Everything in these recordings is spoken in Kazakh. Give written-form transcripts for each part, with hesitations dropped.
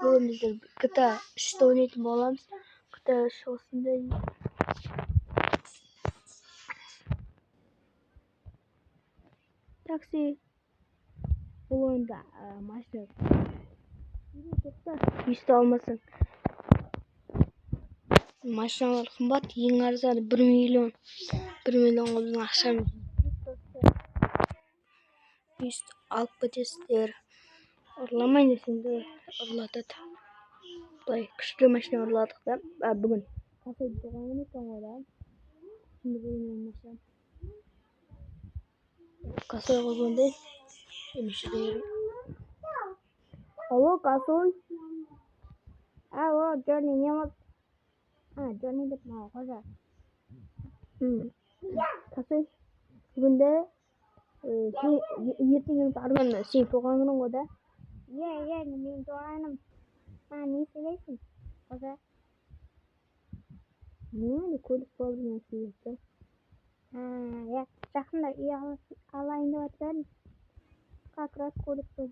Бүгін біздер GTA 3-те ойнайтын боламыз. GTA 3 осындай. Такси. Бұл ойында машина. Есті алмасаң. Машиналар қымбат, ең арзаны 1 миллион. 1 миллионға біздің ақшамыз. Есті алып кетесіздер. Ұрламайын десеңді ұрлатады. Былай күшті машина ұрладық та. Бүгін кафеде тұрған екен ғой да. Şimdi böyle olmasa. Kasaya koyduğunda yemişi değil. Alo kasol. Alo Johnny ne var? Johnny de mau kaza. Kasol. Bunda ertegen tarman sen to'g'aning qo'da. Ya, men to'g'anim. Ne selaysan? Kaza. Ne ko'rib qoldim. Ya, жақында үй алайын деп жатырмын. Как раз көріппін.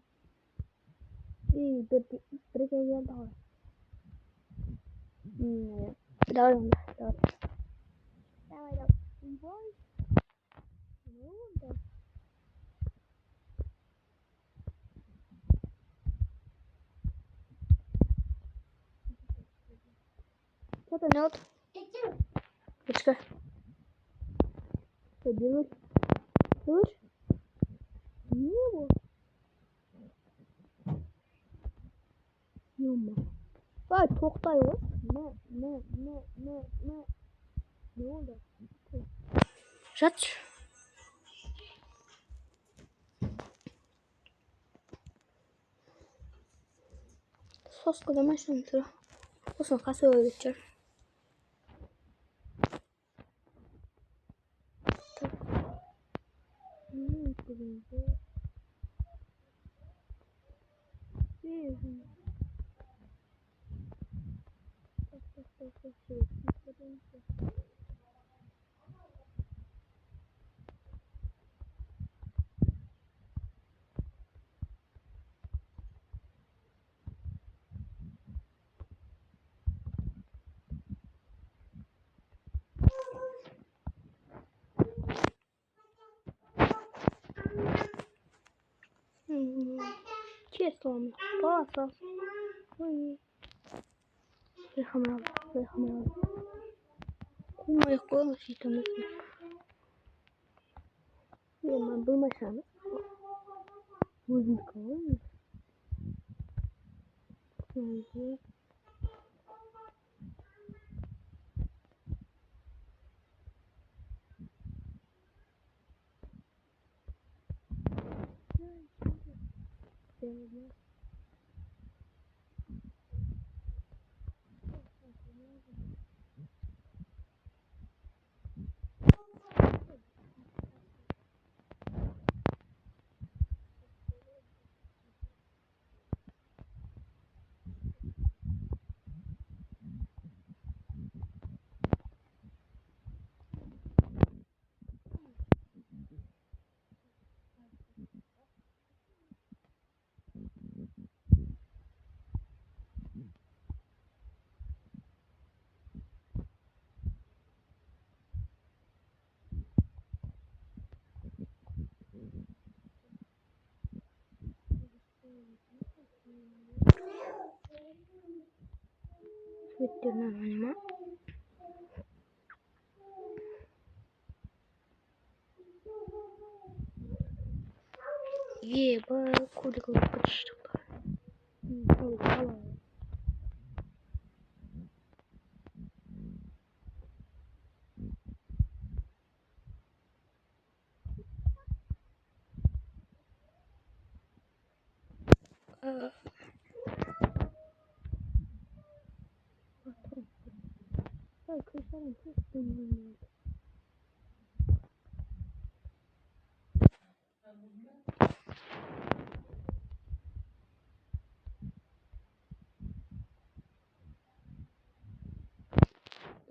Үй бірге келді ғой. Давай. Ой. Что-то не вот. Почка. Что делать? Слышь? Не вот. Юма. Ай, тоқтай ғой. Не oldu? Жатшы. Соскада машина тұр. Сосын қасы өйтер. Честно, паса. Ой. Приехал. Кумай кола ситамыз. Я был машина. Музыка. Свиттерный анима. Еба, куликал почти.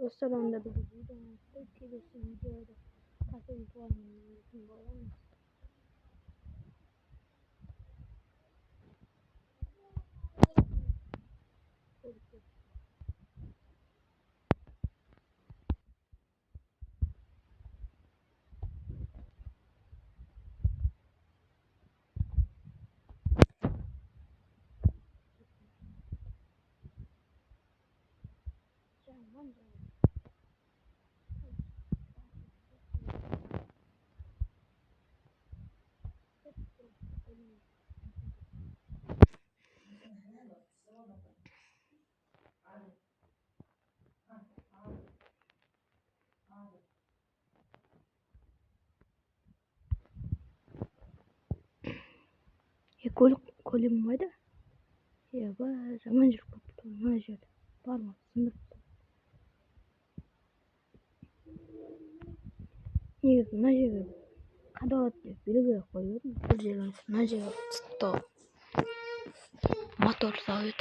Dostlar onda bir videodan videoda kafeyi puanını boyamaz. Kölüm var da. Ya bana zaman жүріп кетті. Мына жерде барма сындырып. Негізі мына жерге қадалады деп белгі қойып едім. Бір жерден мына жерге тұтты. Мотор сауыт.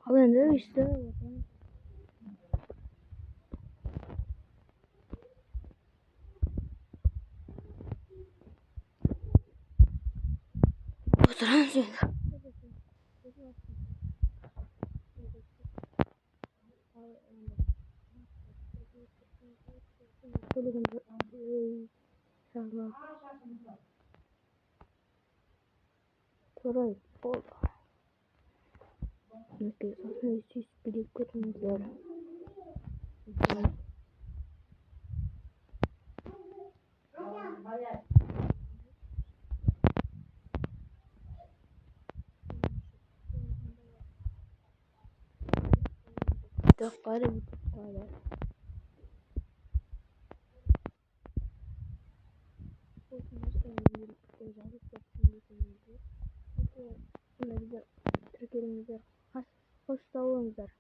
Ал енді işte отырамыз енді. Көлігімді шағылап тұрайық болды. Мінекей сосын сөйтіп билеп кетіңіздер. Даққары бұтыққары. Тіркеліңіздер, қош сау болыңыздар.